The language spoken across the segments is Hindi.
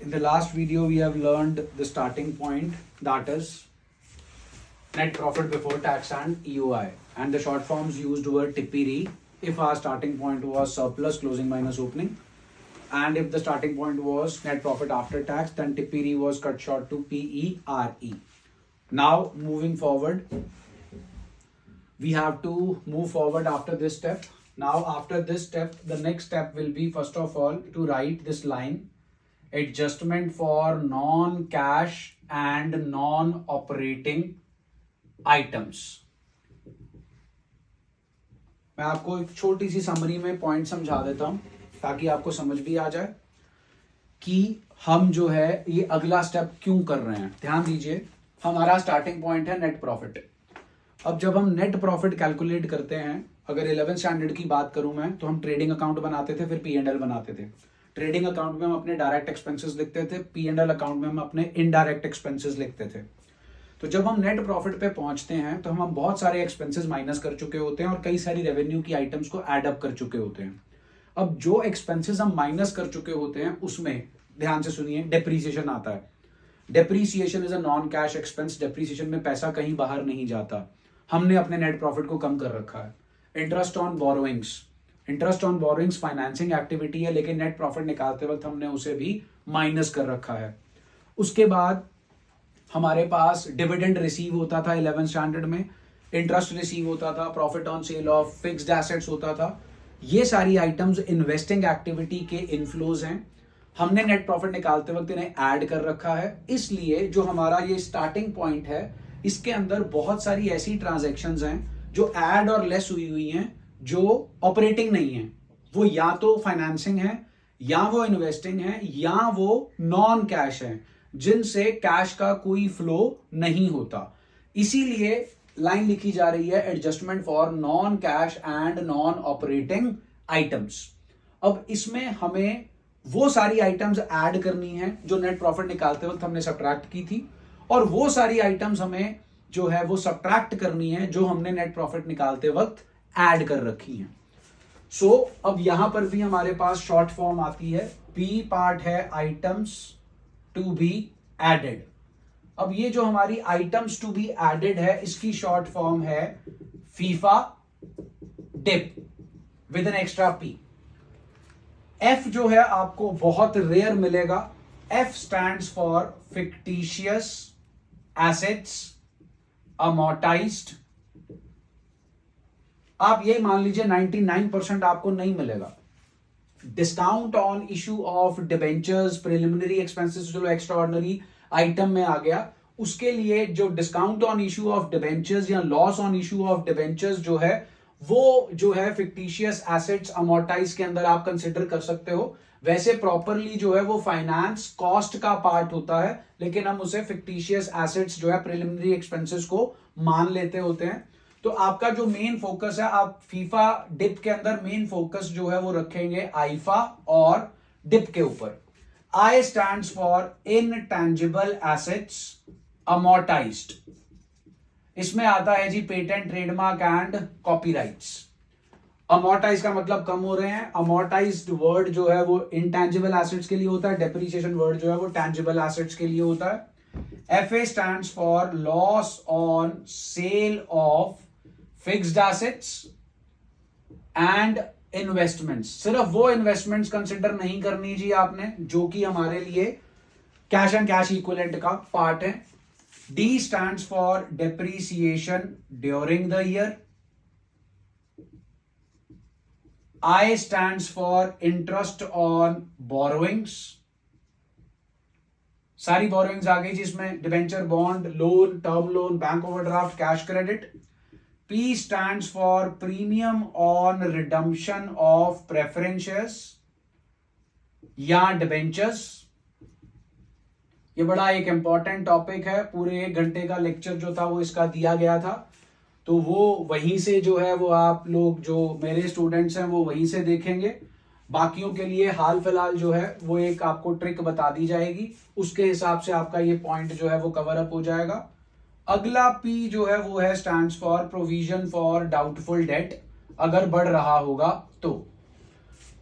In the last video, we have learned the starting point, that is net profit before tax and EOI. And the short forms used were TPRE if our starting point was surplus closing minus opening. And if the starting point was net profit after tax, then TPRE was cut short to PERE. Now, moving forward, we have to move forward after this step. Now, after this step, the next step will be, first of all, to write this line, adjustment for non-cash and non-operating items. मैं आपको एक छोटी सी समरी में पॉइंट समझा देता हूं ताकि आपको समझ भी आ जाए कि हम जो है ये अगला स्टेप क्यों कर रहे हैं. ध्यान दीजिए, हमारा स्टार्टिंग पॉइंट है नेट प्रॉफिट. अब जब हम नेट प्रॉफिट कैलकुलेट करते हैं, अगर 11th स्टैंडर्ड की बात करूं मैं, तो हम ट्रेडिंग अकाउंट बनाते थे, फिर P&L बनाते थे. ट्रेडिंग अकाउंट में हम अपने डायरेक्ट एक्सपेंसेस लिखते थे, P&L अकाउंट में हम अपने इनडायरेक्ट एक्सपेंसेस लिखते थे. तो जब हम नेट प्रॉफिट पे पहुंचते हैं तो हम बहुत सारे एक्सपेंसेस माइनस कर चुके होते हैं और कई सारी रेवेन्यू की आइटम्स को एड अप कर चुके होते हैं. अब जो एक्सपेंसेस हम माइनस कर चुके होते हैं उसमें ध्यान से सुनिए, डेप्रीसिएशन आता है. Depreciation is a non cash expense. Depreciation में पैसा कहीं बाहर नहीं जाता, हमने अपने नेट प्रॉफिट को कम कर रखा है. Interest on borrowings, interest on borrowings financing activity है, लेकिन नेट प्रॉफिट निकालते वक्त हमने उसे भी माइनस कर रखा है. उसके बाद हमारे पास डिविडेंड रिसीव होता था 11th स्टैंडर्ड में, इंटरेस्ट रिसीव होता था, profit on sale of fixed assets होता था. ये सारी आइटम्स इन्वेस्टिंग एक्टिविटी के इनफ्लोज हैं. हमने नेट प्रॉफिट निकालते वक्त इन्हें ऐड कर रखा है. इसलिए जो हमारा ये स्टार्टिंग पॉइंट है, इसके अंदर बहुत सारी ऐसी ट्रांजैक्शंस हैं जो ऐड और लेस हुई हैं, जो ऑपरेटिंग नहीं है. वो या तो फाइनेंसिंग है, या वो इन्वेस्टिंग है, या वो नॉन कैश है, जिनसे कैश का कोई फ्लो नहीं होता. इसीलिए लाइन लिखी जा रही है, adjustment for non cash and non operating items. अब इसमें हमें वो सारी आइटम्स ऐड करनी है जो नेट प्रॉफिट निकालते वक्त हमने सब्ट्रैक्ट की थी, और वो सारी आइटम्स हमें जो है वो सब्ट्रैक्ट करनी है जो हमने नेट प्रॉफिट निकालते वक्त ऐड कर रखी है. सो अब यहां पर भी हमारे पास शॉर्ट फॉर्म आती है. पी पार्ट है आइटम्स टू बी एडेड. अब ये जो हमारी आइटम्स टू बी एडेड है, इसकी शॉर्ट फॉर्म है FIFA DIP with an extra P. F जो है आपको बहुत रेयर मिलेगा. F stands for fictitious assets amortised. आप ये मान लीजिए 99% आपको नहीं मिलेगा. Discount on issue of debentures, preliminary expenses जो एक्स्ट्रा ऑर्डिनरी आइटम में आ गया, उसके लिए जो discount on issue of debentures या loss on issue of debentures जो है, वो जो है फिक्टिशियस एसेट्स अमोर्टाइज के अंदर आप कंसिडर कर सकते हो. वैसे प्रॉपरली जो है वो फाइनेंस कॉस्ट का पार्ट होता है, लेकिन हम उसे फिक्टिशियस एसेट्स जो है प्रिलिमिनरी एक्सपेंसेस को मान लेते होते हैं. तो आपका जो मेन फोकस है, आप फीफा डिप के अंदर मेन फोकस जो है वो रखेंगे आईफा और डिप के ऊपर. I stands for intangible assets amortised. इसमें आता है जी patent, trademark and copyrights. Amortise का मतलब कम हो रहे हैं. अमोर्टाइज्ड वर्ड जो है वो इंटैंजिबल एसेट्स के लिए होता है. डेप्रिसिएशन वर्ड जो है वो टैंजिबल एसेट्स के लिए होता है. FA stands for loss on sale of fixed assets and investments. सिर्फ वो इन्वेस्टमेंट्स कंसिडर नहीं करनी जी आपने जो कि हमारे लिए कैश एंड कैश इक्विवेलेंट का पार्ट है. D stands for depreciation during the year. I stands for interest on borrowings. सारी बोरोइंग्स आ गई जिसमें debenture, bond, loan, term loan, bank overdraft, cash credit. P stands for premium on redemption of preferences या डिबेंचर्स. ये बड़ा एक इंपॉर्टेंट टॉपिक है. पूरे 1 घंटे का लेक्चर जो था वो इसका दिया गया था, तो वो वहीं से जो है वो आप लोग जो मेरे स्टूडेंट्स हैं वो वहीं से देखेंगे. बाकियों के लिए हाल फिलहाल जो है वो एक आपको ट्रिक बता दी जाएगी, उसके हिसाब से आपका ये पॉइंट जो है वो कवर अप हो जाएगा. अगला पी जो है वो है stands for provision for doubtful debt, अगर बढ़ रहा होगा तो.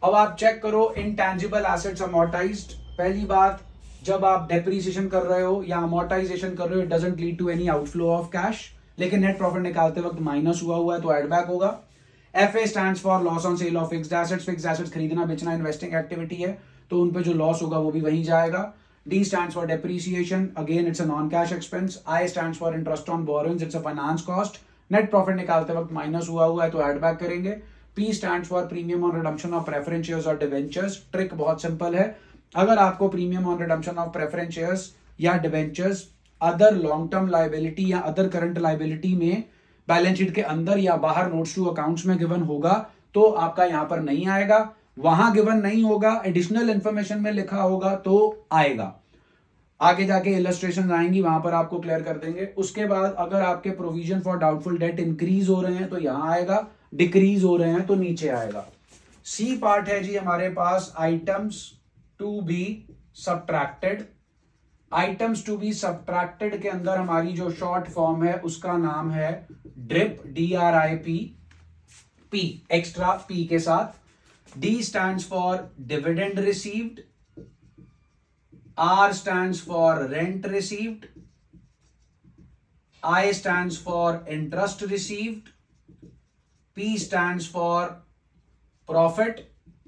अब आप चेक करो इंटैंजिबल एसेट्स अमोर्टाइज्ड. पहली बात, जब आप डेप्रीसिएशन कर रहे हो या अमोर्टाइजेशन कर रहे हो, it doesn't lead to any outflow of cash, लेकिन नेट प्रॉफिट निकालते वक्त माइनस हुआ है तो एड बैक होगा। FA stands for loss on sale of fixed assets, fixed assets खरीदना बेचना इन्वेस्टिंग एक्टिविटी है तो उन पे जो लॉस होगा वो भी वहीं जाएगा। D stands for depreciation, again it's a non-cash expense. I stands for interest on borrowings, it's a finance cost. Net profit निकालते वक्त माइनस हुआ है तो एड बैक करेंगे। P stands for premium on redemption of preference shares और debentures. ट्रिक बहुत सिंपल है, अगर आपको premium on redemption of preference shares या debentures other long term liability या अदर करंट लाइबिलिटी में बैलेंस शीट के अंदर या बाहर नोट्स टू अकाउंट्स में गिवन होगा तो आपका यहां पर नहीं आएगा, वहां गिवन नहीं होगा, एडिशनल इंफॉर्मेशन में लिखा होगा तो आएगा। आगे जाके इलस्ट्रेशन आएंगी, वहां पर आपको क्लियर कर देंगे। उसके बाद अगर आपके provision for doubtful debt increase हो रहे हैं तो यहां आएगा, डिक्रीज हो रहे हैं तो नीचे आएगा। सी पार्ट है जी हमारे पास items to be subtracted. Items to be subtracted के अंदर हमारी जो शॉर्ट फॉर्म है उसका नाम है drip, DRIP, P extra P के साथ। D stands for dividend received, R stands for rent received, I stands for interest received, P stands for profit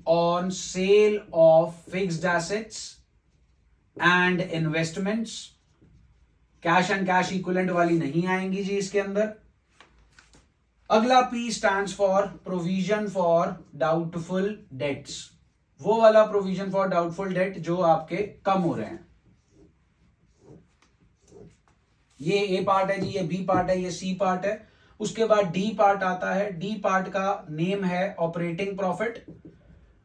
on sale of fixed assets and investments। Cash and cash equivalent वाली नहीं आएंगी जी इसके अंदर। अगला P stands for provision for doubtful debts, वो वाला प्रोविजन फॉर डाउटफुल डेट जो आपके कम हो रहे हैं। ये A पार्ट है जी, ये B पार्ट है, ये C पार्ट है। उसके बाद D पार्ट आता है। D पार्ट का नेम है ऑपरेटिंग प्रॉफिट।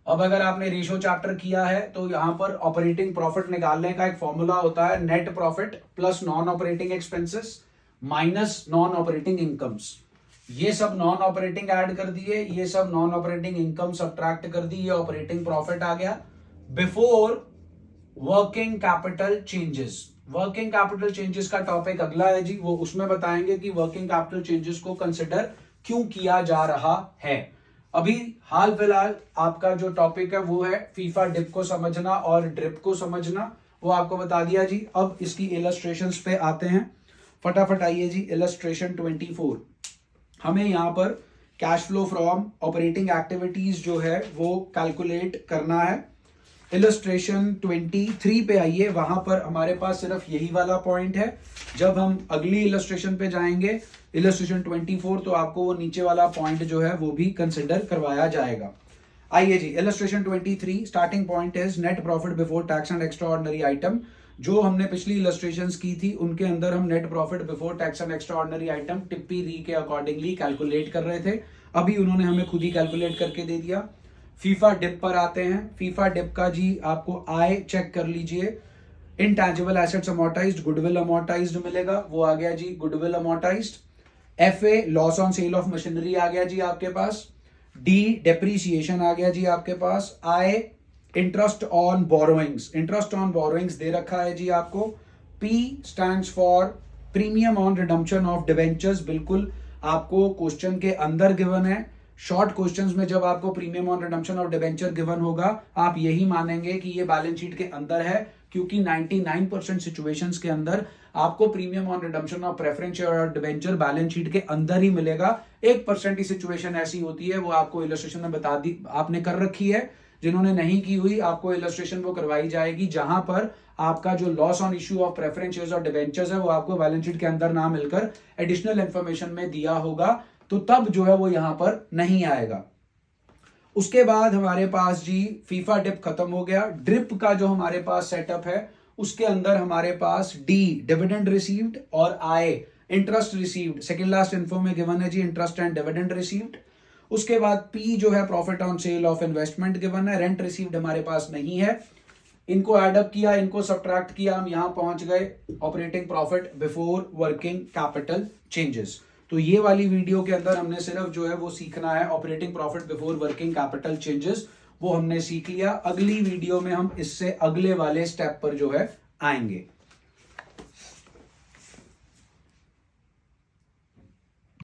अब अगर आपने रेशो चैप्टर किया है तो यहां पर ऑपरेटिंग प्रॉफिट निकालने का एक फॉर्मूला होता है, net profit plus non operating expenses minus non operating incomes. ये सब नॉन ऑपरेटिंग ऐड कर दिए, ये सब नॉन ऑपरेटिंग इनकम सब्ट्रैक्ट कर दी, ये ऑपरेटिंग प्रॉफिट आ गया before working capital changes. Working capital changes का टॉपिक अगला है जी, वो उसमें बताएंगे कि वर्किंग कैपिटल चेंजेस को कंसिडर क्यों किया जा रहा है। अभी हाल फिलहाल आपका जो टॉपिक है वो है फीफा डिप को समझना और ड्रिप को समझना, वो आपको बता दिया जी। अब इसकी इलस्ट्रेशंस पे आते हैं, फटाफट आइए जी। इलस्ट्रेशन 24, हमें यहां पर cash flow from operating activities जो है वो कैलकुलेट करना है। इलस्ट्रेशन 23 पे आइए, वहां पर हमारे पास सिर्फ यही वाला पॉइंट है। जब हम अगली इलस्ट्रेशन पे जाएंगे इलस्ट्रेशन 24 तो आपको वो नीचे वाला पॉइंट जो है वो भी कंसिडर करवाया जाएगा। आइए जी, illustration 23 starting point is net profit before tax and extraordinary item. जो हमने पिछली इलस्ट्रेशंस की थी उनके अंदर हम net profit before tax and extraordinary item टिप्पी री के अकॉर्डिंगली कैलकुलेट कर रहे थे, अभी उन्होंने हमें खुद ही कैलकुलेट करके दे दिया। फीफा डिप पर आते हैं। फीफा डिप का जी आपको आय चेक कर लीजिए। Intangible assets amortised, goodwill amortised मिलेगा, वो आ गया जी goodwill amortised. FA loss on sale of machinery आ गया जी आपके पास। D डेप्रीसिएशन आ गया जी आपके पास। I interest on borrowings, interest on borrowings दे रखा है जी आपको। P stands for premium on redemption of debentures, बिल्कुल आपको क्वेश्चन के अंदर गिवन है। शॉर्ट क्वेश्चंस में जब आपको premium on redemption of debenture given होगा आप यही मानेंगे कि ये बैलेंस शीट के अंदर है, क्योंकि 99% सिचुएशंस के अंदर आपको premium on redemption of preference share और डिबेंचर बैलेंस शीट के अंदर ही मिलेगा। 1% की सिचुएशन ऐसी होती है, वो आपको इलस्ट्रेशन में बता दी, आपने कर रखी है। जिन्होंने नहीं की हुई आपको इलस्ट्रेशन वो करवाई जाएगी, जहां पर आपका जो loss on issue of preference shares और डिबेंचर्स है वो आपको बैलेंस शीट के अंदर ना मिलकर एडिशनल इंफॉर्मेशन में दिया होगा, तो तब जो है वो यहां पर नहीं आएगा। उसके बाद हमारे पास जी फीफा डिप खत्म हो गया। ड्रिप का जो हमारे पास सेटअप है उसके अंदर हमारे पास D डिविडेंड रिसीव्ड और I interest received, second last info में गिवन है जी इंटरेस्ट एंड डिविडेंड रिसीव्ड। उसके बाद P जो है profit on sale of investment given है, रेंट रिसीव्ड हमारे पास नहीं है। इनको एडअप किया, इनको सब्ट्रैक्ट किया, हम यहां पहुंच गए operating profit before working capital changes. तो ये वाली वीडियो के अंदर हमने सिर्फ जो है वो सीखना है operating profit before working capital changes, वो हमने सीख लिया। अगली वीडियो में हम इससे अगले वाले स्टेप पर जो है आएंगे।